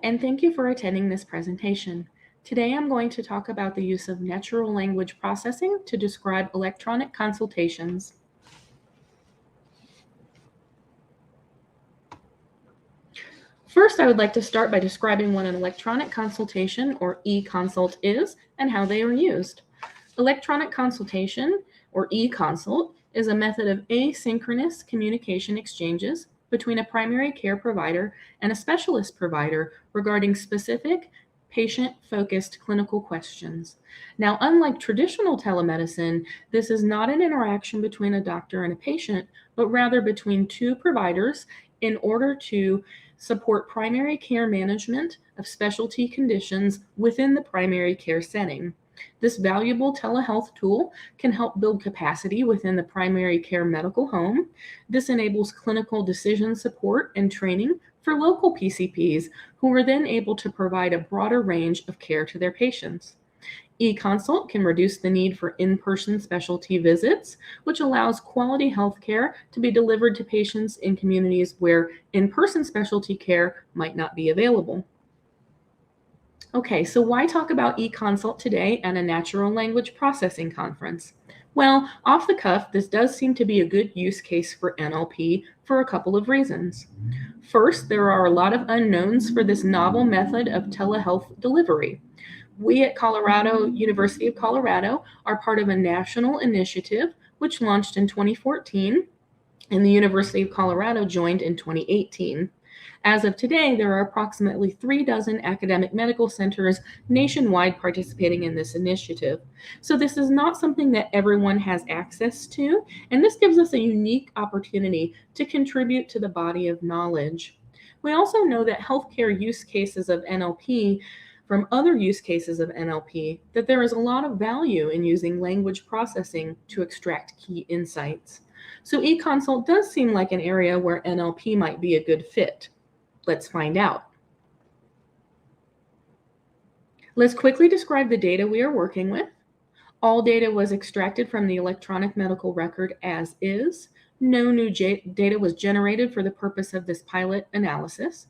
and thank you for attending this presentation. Today I'm going to talk about the use of natural language processing to describe electronic consultations. First, I would like to start by describing what an electronic consultation, or eConsult, is and how they are used. Electronic consultation, or eConsult, is a method of asynchronous communication exchanges between a primary care provider and a specialist provider regarding specific patient-focused clinical questions. Now, unlike traditional telemedicine, this is not an interaction between a doctor and a patient, but rather between two providers in order to support primary care management of specialty conditions within the primary care setting. This valuable telehealth tool can help build capacity within the primary care medical home. This enables clinical decision support and training for local PCPs who are then able to provide a broader range of care to their patients. eConsult can reduce the need for in-person specialty visits, which allows quality health care to be delivered to patients in communities where in-person specialty care might not be available. Okay, so why talk about eConsult today at a natural language processing conference? Well, off the cuff, this does seem to be a good use case for NLP for a couple of reasons. First, there are a lot of unknowns for this novel method of telehealth delivery. We at University of Colorado are part of a national initiative which launched in 2014, and the University of Colorado joined in 2018. As of today, there are approximately 36 academic medical centers nationwide participating in this initiative. So this is not something that everyone has access to, and this gives us a unique opportunity to contribute to the body of knowledge. We also know that healthcare use cases of NLP from other use cases of NLP that there is a lot of value in using language processing to extract key insights. So eConsult does seem like an area where NLP might be a good fit. Let's find out. Let's quickly describe the data we are working with. All data was extracted from the electronic medical record as is. No new data was generated for the purpose of this pilot analysis.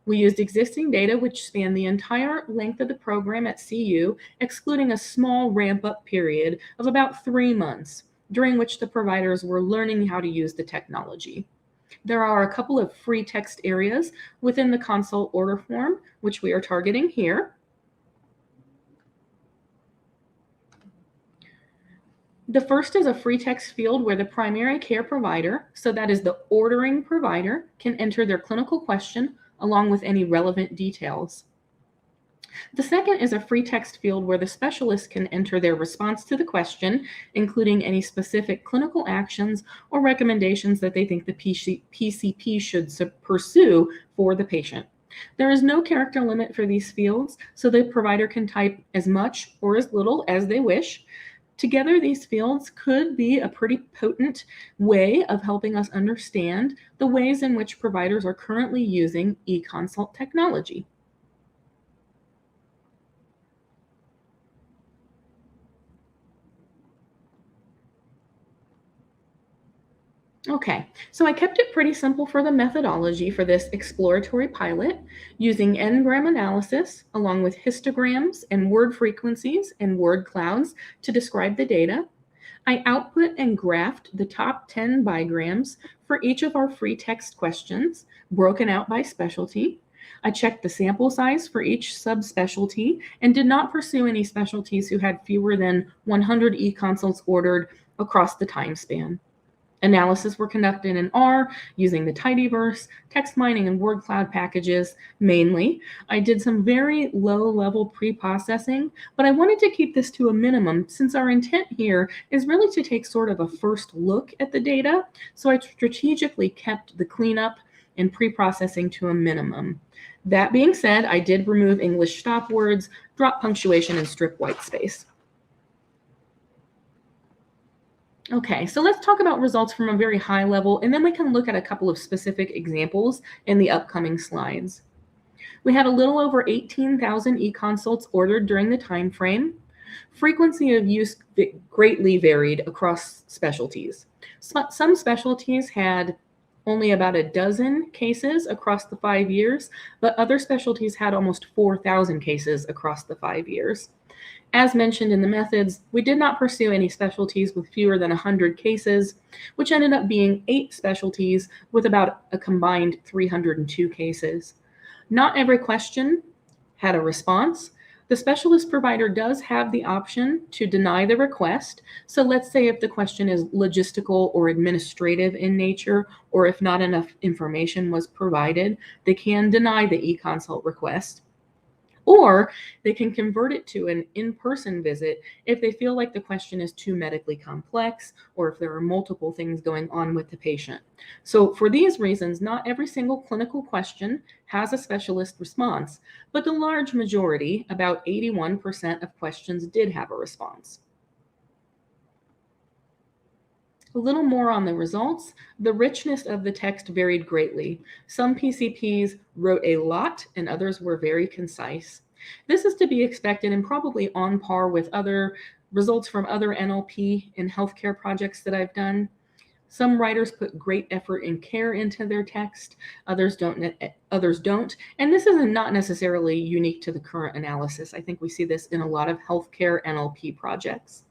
We used existing data which span the entire length of the program at CU, excluding a small ramp-up period of about 3 months, during which the providers were learning how to use the technology. There are a couple of free text areas within the consult order form, which we are targeting here. The first is a free text field where the primary care provider, so that is the ordering provider, can enter their clinical question along with any relevant details. The second is a free text field where the specialist can enter their response to the question, including any specific clinical actions or recommendations that they think the PCP should pursue for the patient. There is no character limit for these fields, so the provider can type as much or as little as they wish. Together, these fields could be a pretty potent way of helping us understand the ways in which providers are currently using eConsult technology. Okay, so I kept it pretty simple for the methodology for this exploratory pilot, using n-gram analysis along with histograms and word frequencies and word clouds to describe the data. I output and graphed the top 10 bigrams for each of our free text questions, broken out by specialty. I checked the sample size for each subspecialty and did not pursue any specialties who had fewer than 100 eConsults ordered across the time span. Analysis were conducted in R using the tidyverse, text mining, and word cloud packages mainly. I did some very low-level pre-processing, but I wanted to keep this to a minimum since our intent here is really to take sort of a first look at the data, so I strategically kept the cleanup and pre-processing to a minimum. That being said, I did remove English stop words, drop punctuation, and strip white space. Okay, so let's talk about results from a very high level, and then we can look at a couple of specific examples in the upcoming slides. We had a little over 18,000 eConsults ordered during the time frame. Frequency of use greatly varied across specialties. Some specialties had only about a dozen cases across the 5 years, but other specialties had almost 4,000 cases across the 5 years. As mentioned in the methods, we did not pursue any specialties with fewer than 100 cases, which ended up being 8 specialties with about a combined 302 cases. Not every question had a response. The specialist provider does have the option to deny the request. So let's say if the question is logistical or administrative in nature, or if not enough information was provided, they can deny the eConsult request. Or they can convert it to an in-person visit if they feel like the question is too medically complex or if there are multiple things going on with the patient. So for these reasons, not every single clinical question has a specialist response, but the large majority, about 81% of questions, did have a response. A little more on the results. The richness of the text varied greatly. Some PCPs wrote a lot and others were very concise. This is to be expected and probably on par with other results from other NLP and healthcare projects that I've done. Some writers put great effort and care into their text, others don't, and this is not necessarily unique to the current analysis. I think we see this in a lot of healthcare NLP projects.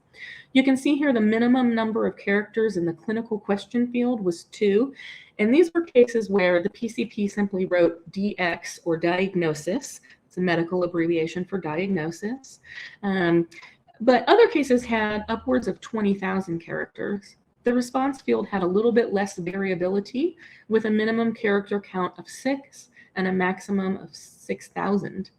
You can see here the minimum number of characters in the clinical question field was 2, and these were cases where the PCP simply wrote DX, or diagnosis. It's a medical abbreviation for diagnosis. But other cases had upwards of 20,000 characters. The response field had a little bit less variability, with a minimum character count of 6 and a maximum of 6,000.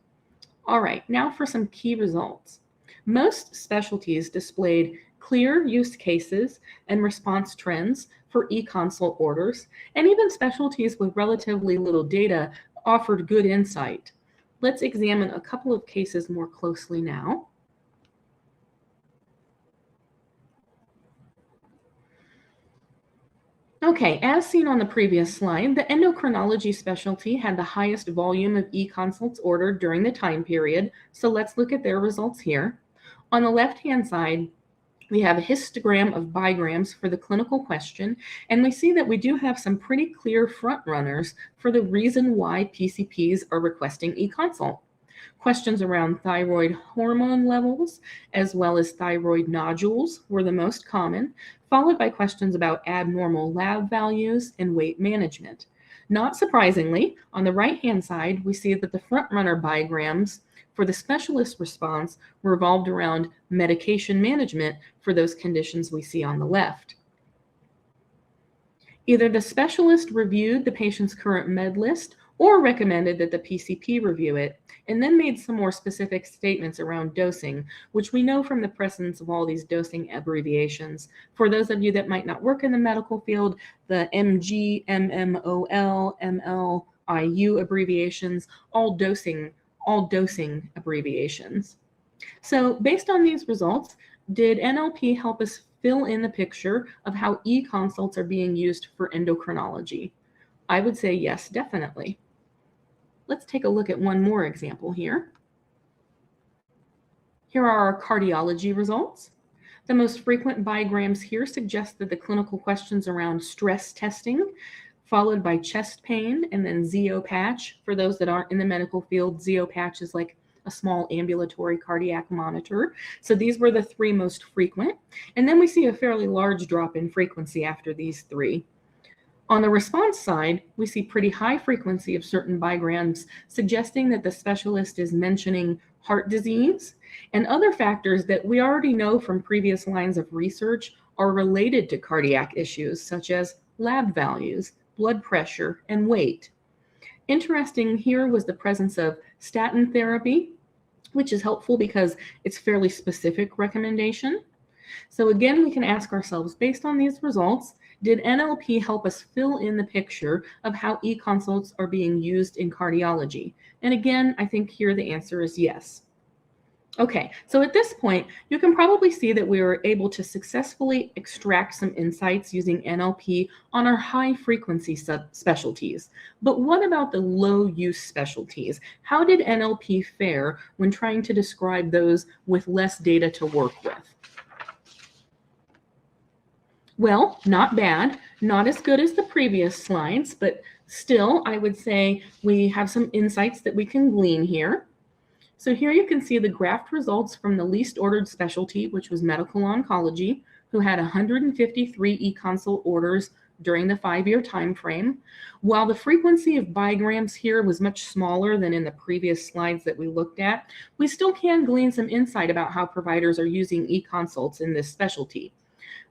All right, now for some key results. Most specialties displayed clear use cases and response trends for eConsult orders, and even specialties with relatively little data offered good insight. Let's examine a couple of cases more closely now. Okay, as seen on the previous slide, the endocrinology specialty had the highest volume of eConsults ordered during the time period, so let's look at their results here. On the left-hand side, we have a histogram of bigrams for the clinical question, and we see that we do have some pretty clear front runners for the reason why PCPs are requesting eConsult. Questions around thyroid hormone levels, as well as thyroid nodules, were the most common, followed by questions about abnormal lab values and weight management. Not surprisingly, on the right-hand side, we see that the front-runner bigrams for the specialist response revolved around medication management for those conditions we see on the left. Either the specialist reviewed the patient's current med list or recommended that the PCP review it, and then made some more specific statements around dosing, which we know from the presence of all these dosing abbreviations. For those of you that might not work in the medical field, the MG, MMOL, MLIU abbreviations, all dosing abbreviations. So based on these results, did NLP help us fill in the picture of how eConsults are being used for endocrinology? I would say yes, definitely. Let's take a look at one more example here. Here are our cardiology results. The most frequent bigrams here suggest that the clinical questions around stress testing, followed by chest pain, and then ZO patch. For those that aren't in the medical field, ZO patch is like a small ambulatory cardiac monitor. So these were the 3 most frequent. And then we see a fairly large drop in frequency after these 3. On the response side, we see pretty high frequency of certain bigrams, suggesting that the specialist is mentioning heart disease and other factors that we already know from previous lines of research are related to cardiac issues, such as lab values, blood pressure, and weight. Interesting here was the presence of statin therapy, which is helpful because it's fairly specific recommendation. So again, we can ask ourselves, based on these results, did NLP help us fill in the picture of how eConsults are being used in cardiology? And again, I think here the answer is yes. Okay, so at this point, you can probably see that we were able to successfully extract some insights using NLP on our high-frequency specialties. But what about the low-use specialties? How did NLP fare when trying to describe those with less data to work with? Well, not bad, not as good as the previous slides, but still, I would say we have some insights that we can glean here. So here you can see the graphed results from the least ordered specialty, which was medical oncology, who had 153 eConsult orders during the 5-year time frame. While the frequency of bigrams here was much smaller than in the previous slides that we looked at, we still can glean some insight about how providers are using eConsults in this specialty.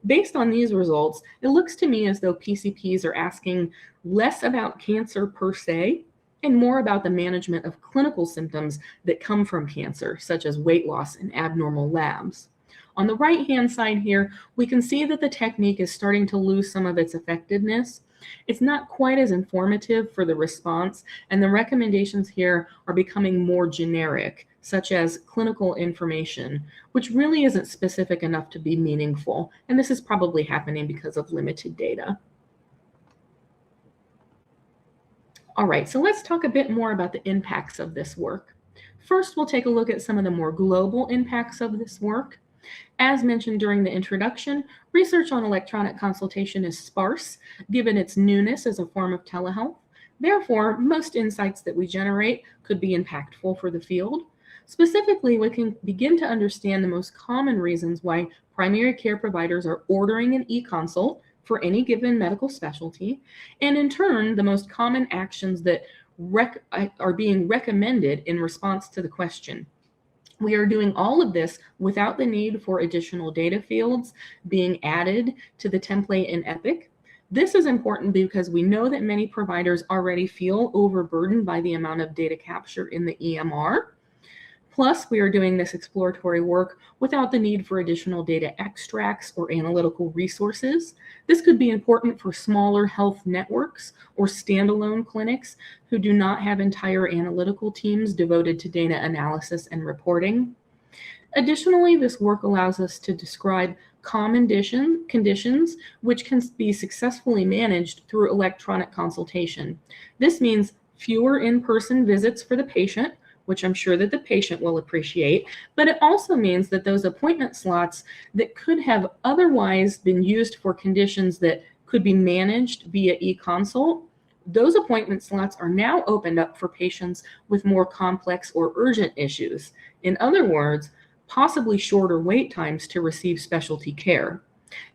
Based on these results, it looks to me as though PCPs are asking less about cancer per se and more about the management of clinical symptoms that come from cancer, such as weight loss and abnormal labs. On the right-hand side here, we can see that the technique is starting to lose some of its effectiveness. It's not quite as informative for the response, and the recommendations here are becoming more generic, such as clinical information, which really isn't specific enough to be meaningful, and this is probably happening because of limited data. All right, so let's talk a bit more about the impacts of this work. First, we'll take a look at some of the more global impacts of this work. As mentioned during the introduction, research on electronic consultation is sparse, given its newness as a form of telehealth. Therefore, most insights that we generate could be impactful for the field. Specifically, we can begin to understand the most common reasons why primary care providers are ordering an eConsult for any given medical specialty, and in turn, the most common actions that are being recommended in response to the question. We are doing all of this without the need for additional data fields being added to the template in Epic. This is important because we know that many providers already feel overburdened by the amount of data capture in the EMR. Plus, we are doing this exploratory work without the need for additional data extracts or analytical resources. This could be important for smaller health networks or standalone clinics who do not have entire analytical teams devoted to data analysis and reporting. Additionally, this work allows us to describe common conditions which can be successfully managed through electronic consultation. This means fewer in-person visits for the patient, which I'm sure that the patient will appreciate, but it also means that those appointment slots that could have otherwise been used for conditions that could be managed via eConsult, those appointment slots are now opened up for patients with more complex or urgent issues. In other words, possibly shorter wait times to receive specialty care.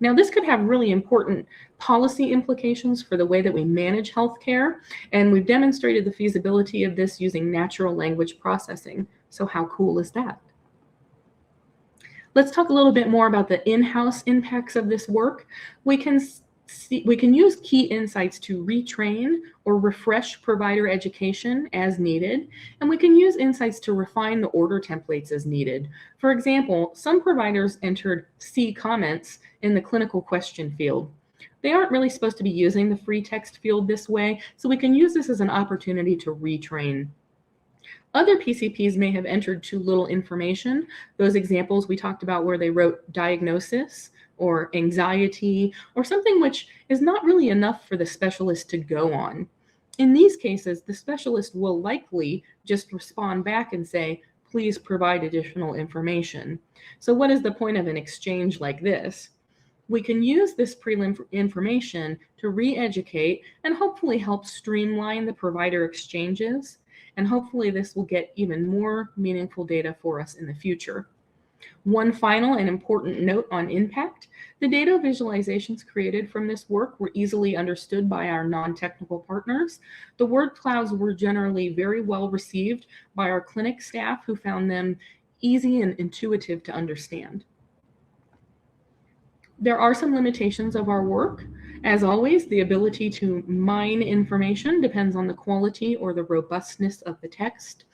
Now, this could have really important policy implications for the way that we manage healthcare, and we've demonstrated the feasibility of this using natural language processing. So how cool is that? Let's talk a little bit more about the in-house impacts of this work. We can use key insights to retrain or refresh provider education as needed, and we can use insights to refine the order templates as needed. For example, some providers entered C comments in the clinical question field. They aren't really supposed to be using the free text field this way, so we can use this as an opportunity to retrain. Other PCPs may have entered too little information. Those examples we talked about where they wrote diagnosis or anxiety or something which is not really enough for the specialist to go on. In these cases, the specialist will likely just respond back and say, please provide additional information. So what is the point of an exchange like this? We can use this prelim information to re-educate and hopefully help streamline the provider exchanges. And hopefully this will get even more meaningful data for us in the future. One final and important note on impact: the data visualizations created from this work were easily understood by our non-technical partners. The word clouds were generally very well received by our clinic staff, who found them easy and intuitive to understand. There are some limitations of our work. As always, the ability to mine information depends on the quality or the robustness of the text,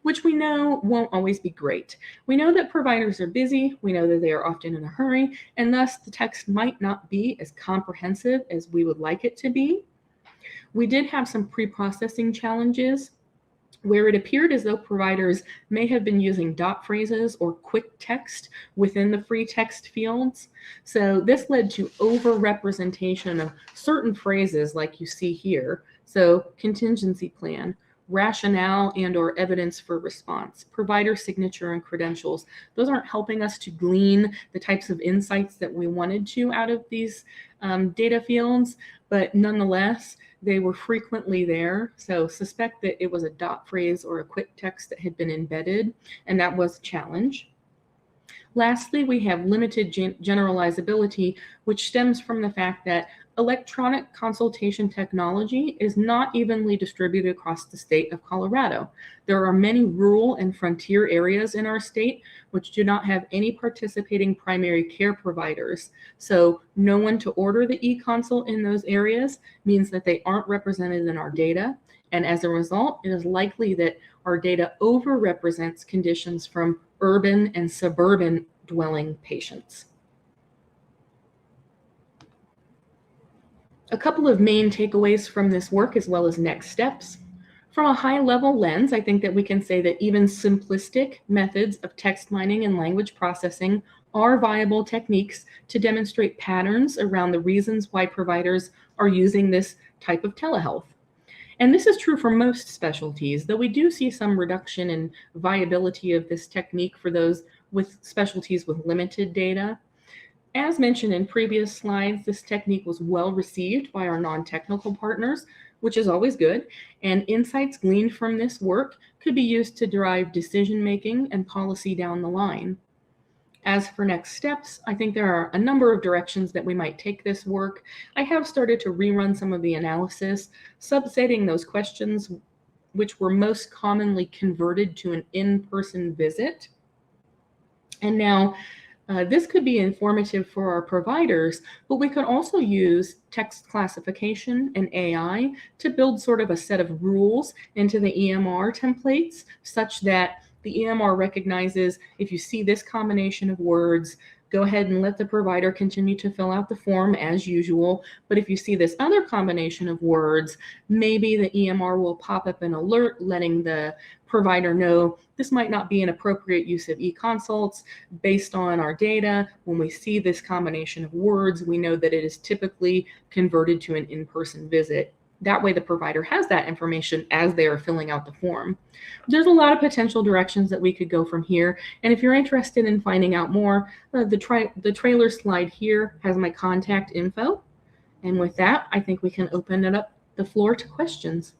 which we know won't always be great. We know that providers are busy, we know that they are often in a hurry, and thus the text might not be as comprehensive as we would like it to be. We did have some pre-processing challenges where it appeared as though providers may have been using dot phrases or quick text within the free text fields. So this led to over-representation of certain phrases like you see here. So contingency plan, rationale and or evidence for response, provider signature and credentials. Those aren't helping us to glean the types of insights that we wanted to out of these data fields, but nonetheless, they were frequently there. So suspect that it was a dot phrase or a quick text that had been embedded, and that was a challenge. Lastly, we have limited generalizability, which stems from the fact that electronic consultation technology is not evenly distributed across the state of Colorado. There are many rural and frontier areas in our state which do not have any participating primary care providers. So no one to order the eConsult in those areas means that they aren't represented in our data. And as a result, it is likely that our data overrepresents conditions from urban and suburban dwelling patients. A couple of main takeaways from this work as well as next steps. From a high-level lens, I think that we can say that even simplistic methods of text mining and language processing are viable techniques to demonstrate patterns around the reasons why providers are using this type of telehealth. And this is true for most specialties, though we do see some reduction in viability of this technique for those with specialties with limited data. As mentioned in previous slides, this technique was well received by our non-technical partners, which is always good, and insights gleaned from this work could be used to drive decision-making and policy down the line. As for next steps, I think there are a number of directions that we might take this work. I have started to rerun some of the analysis, subsetting those questions which were most commonly converted to an in-person visit. And now this could be informative for our providers, but we could also use text classification and AI to build sort of a set of rules into the EMR templates such that the EMR recognizes if you see this combination of words, go ahead and let the provider continue to fill out the form as usual. But if you see this other combination of words, maybe the EMR will pop up an alert letting the provider know this might not be an appropriate use of eConsults based on our data. When we see this combination of words, we know that it is typically converted to an in-person visit. That way the provider has that information as they are filling out the form. There's a lot of potential directions that we could go from here. And if you're interested in finding out more, the trailer slide here has my contact info. And with that, I think we can open it up the floor to questions.